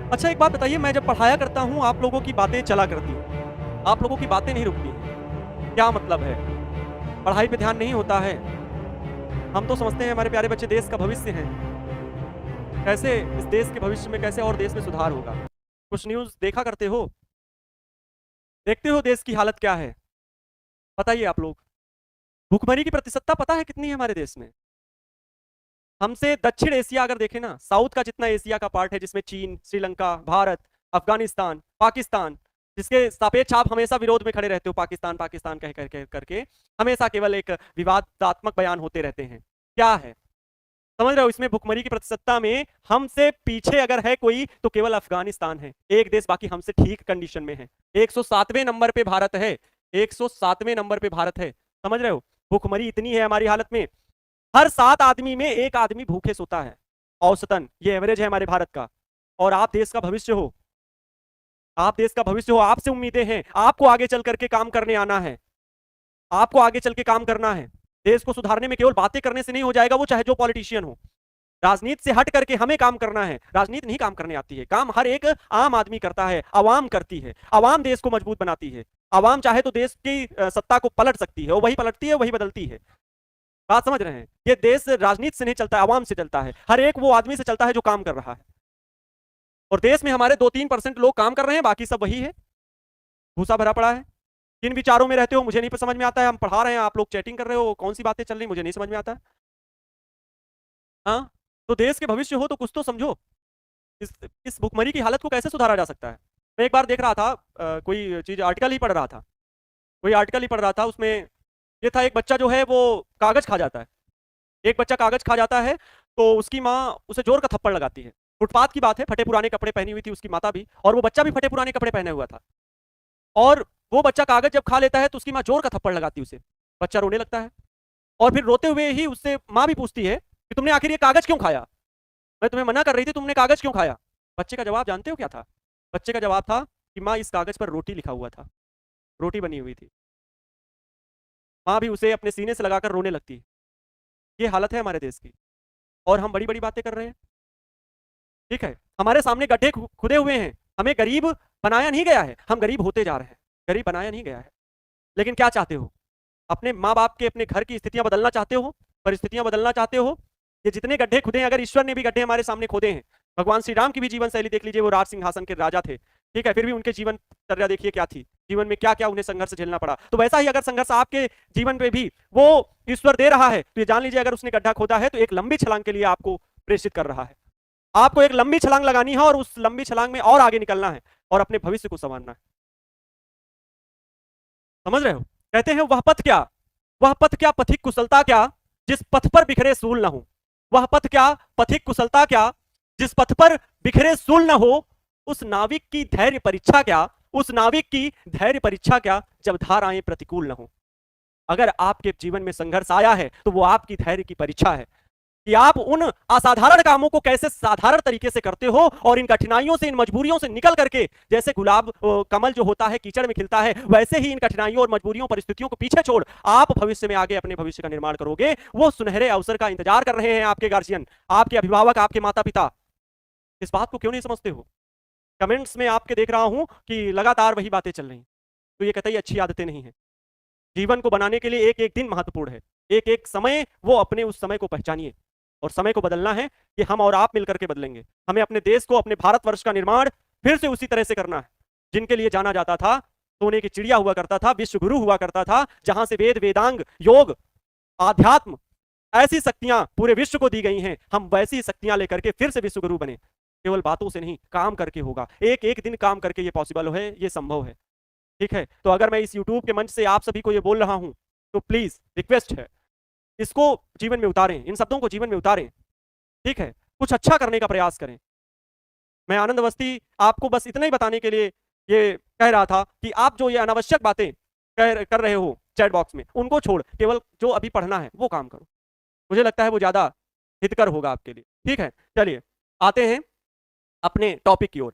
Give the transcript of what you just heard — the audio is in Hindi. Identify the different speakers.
Speaker 1: अच्छा एक बात बताइए, मैं जब पढ़ाया करता हूँ आप लोगों की बातें चला करती हैं, आप लोगों की बातें नहीं रुकती हैं, क्या मतलब है? पढ़ाई पे ध्यान नहीं होता है? हम तो समझते हैं हमारे प्यारे बच्चे देश का भविष्य हैं। कैसे इस देश के भविष्य में कैसे और देश में सुधार होगा? कुछ न्यूज़ देखा करते हो? देखते हो देश की हालत क्या है? बताइए आप लोग। भुखमरी की प्रतिशतता पता है कितनी है हमारे देश में? हमसे दक्षिण एशिया अगर देखें ना, साउथ का जितना एशिया का पार्ट है जिसमें चीन, श्रीलंका, भारत, अफगानिस्तान, पाकिस्तान, जिसके सापेक्ष आप हमेशा विरोध में खड़े रहते हो, पाकिस्तान पाकिस्तान कह करके हमेशा केवल एक विवादात्मक बयान होते रहते हैं। क्या है समझ रहे हो? इसमें भुखमरी की प्रतिशतता में हमसे पीछे अगर है कोई तो केवल अफगानिस्तान है, एक देश बाकी हमसे ठीक कंडीशन में है। 107वें नंबर पे भारत है, 107वें नंबर पे भारत है। समझ रहे हो? भुखमरी इतनी है हमारी हालत में, हर 7 आदमी में एक आदमी भूखे सोता है औसतन, ये एवरेज है हमारे भारत का। और आप देश का भविष्य हो, आप देश का भविष्य हो, आपसे उम्मीदें हैं, आपको आगे चल करके काम करने आना है, आपको आगे चल के काम करना है। देश को सुधारने में केवल बातें करने से नहीं हो जाएगा, वो चाहे जो पॉलिटिशियन हो। राजनीति से हट करके हमें काम करना है। राजनीति नहीं काम करने आती है, काम हर एक आम आदमी करता है, आवाम करती है। आवाम देश को मजबूत बनाती है। आवाम चाहे तो देश की सत्ता को पलट सकती है, और वही पलटती है, वही बदलती है। बात समझ रहे हैं? ये देश राजनीति से नहीं चलता है, आवाम से चलता है। हर एक वो आदमी से चलता है जो काम कर रहा है। और देश में हमारे 2-3% लोग काम कर रहे हैं, बाकी सब वही है, भूसा भरा पड़ा है। किन विचारों में रहते हो मुझे नहीं समझ में आता है। हम पढ़ा रहे हैं, आप लोग चैटिंग कर रहे हो, कौन सी बातें चल रही मुझे नहीं समझ में आता है। हाँ, तो देश के भविष्य हो तो कुछ तो समझो। इस भुखमरी की हालत को कैसे सुधारा जा सकता है? मैं एक बार देख रहा था, कोई चीज आर्टिकल ही पढ़ रहा था, कोई आर्टिकल ही पढ़ रहा था, उसमें ये था एक बच्चा जो है वो कागज खा जाता है। एक बच्चा कागज खा जाता है तो उसकी माँ उसे जोर का थप्पड़ लगाती है। फुटपाथ की बात है, फटे पुराने कपड़े पहनी हुई थी उसकी माता भी, और वो बच्चा भी फटे पुराने कपड़े पहने हुआ था। और वो बच्चा कागज जब खा लेता है तो उसकी माँ जोर का थप्पड़ लगाती है उसे। बच्चा रोने लगता है, और फिर रोते हुए ही उससे माँ भी पूछती है कि तुमने आखिर ये कागज क्यों खाया? मैं तुम्हें मना कर रही थी, तुमने कागज क्यों खाया? बच्चे का जवाब जानते हो क्या था? बच्चे का जवाब था कि माँ इस कागज पर रोटी लिखा हुआ था, रोटी बनी हुई थी। माँ भी उसे अपने सीने से लगाकर रोने लगती है। ये हालत है हमारे देश की, और हम बड़ी बड़ी बातें कर रहे हैं। ठीक है, हमारे सामने गड्ढे खुदे हुए हैं, हमें गरीब बनाया नहीं गया है, हम गरीब होते जा रहे हैं। गरीब बनाया नहीं गया है, लेकिन क्या चाहते हो? अपने माँ बाप के, अपने घर की स्थितियां बदलना चाहते हो, परिस्थितियां बदलना चाहते हो? ये जितने गड्ढे खुदे हैं, अगर ईश्वर ने भी गड्ढे हमारे सामने खोदे हैं, भगवान श्री राम की भी जीवन शैली देख लीजिए, वो राज सिंहासन के राजा थे, ठीक है, फिर भी उनके जीवन चर्या देखिए क्या थी, जीवन में क्या क्या उन्हें संघर्ष झेलना पड़ा। तो वैसा ही अगर संघर्ष आपके जीवन में भी वो ईश्वर दे रहा है, तो ये जान लीजिए अगर उसने गड्ढा खोदा है तो एक लंबी छलांग के लिए आपको प्रेषित कर रहा है। आपको एक लंबी छलांग लगानी है, और उस लंबी छलांग में और आगे निकलना है, और अपने भविष्य को संवारना है। समझ रहे हो? कहते हैं वह पथ क्या, वह पथ क्या पथिक कुशलता क्या, जिस पथ पर बिखरे सूल न हो। वह पथ क्या पथिक कुशलता क्या, जिस पथ पर बिखरे सूल न हो। उस नाविक की धैर्य परीक्षा क्या, उस नाविक की धैर्य परीक्षा क्या, जब धाराएं प्रतिकूल न हो। अगर आपके जीवन में संघर्ष आया है तो वो आपकी धैर्य की परीक्षा है कि आप उन असाधारण कामों को कैसे साधारण तरीके से करते हो, और इन कठिनाइयों से, इन मजबूरियों से निकल करके, जैसे गुलाब कमल जो होता है कीचड़ में खिलता है, वैसे ही इन कठिनाइयों और मजबूरियों, परिस्थितियों को पीछे छोड़ आप भविष्य में आगे अपने भविष्य का निर्माण करोगे। वो सुनहरे अवसर का इंतजार कर रहे हैं आपके गार्जियन, आपके अभिभावक, आपके माता पिता। इस बात को क्यों नहीं समझते हो? कमेंट्स में आपके देख रहा हूं कि लगातार वही बातें चल रही, तो ये कतई अच्छी आदतें नहीं है। जीवन को बनाने के लिए एक एक दिन महत्वपूर्ण है, एक एक समय, वो अपने उस समय को पहचानिए, और समय को बदलना है कि हम और आप मिलकर के बदलेंगे। हमें अपने देश को, अपने भारतवर्ष का निर्माण फिर से उसी तरह से करना है जिनके लिए जाना जाता था। सोने की चिड़िया हुआ करता था, विश्व गुरु हुआ करता था, जहां से वेद, वेदांग, योग, आध्यात्म, ऐसी शक्तियां पूरे विश्व को दी गई हैं। हम वैसी शक्तियां लेकर के फिर से विश्व गुरु बने, केवल बातों से नहीं, काम करके होगा। एक एक दिन काम करके ये पॉसिबल है, ये संभव है। ठीक है, तो अगर मैं इस यूट्यूब के मंच से आप सभी को ये बोल रहा हूं तो प्लीज रिक्वेस्ट है, इसको जीवन में उतारें, इन शब्दों को जीवन में उतारें। ठीक है, कुछ अच्छा करने का प्रयास करें। मैं आनंद अवस्थी आपको बस इतना ही बताने के लिए ये कह रहा था कि आप जो ये अनावश्यक बातें कर रहे हो चैट बॉक्स में, उनको छोड़ केवल जो अभी पढ़ना है वो काम करो। मुझे लगता है वो ज्यादा हितकर होगा आपके लिए। ठीक है, चलिए आते हैं अपने टॉपिक की ओर।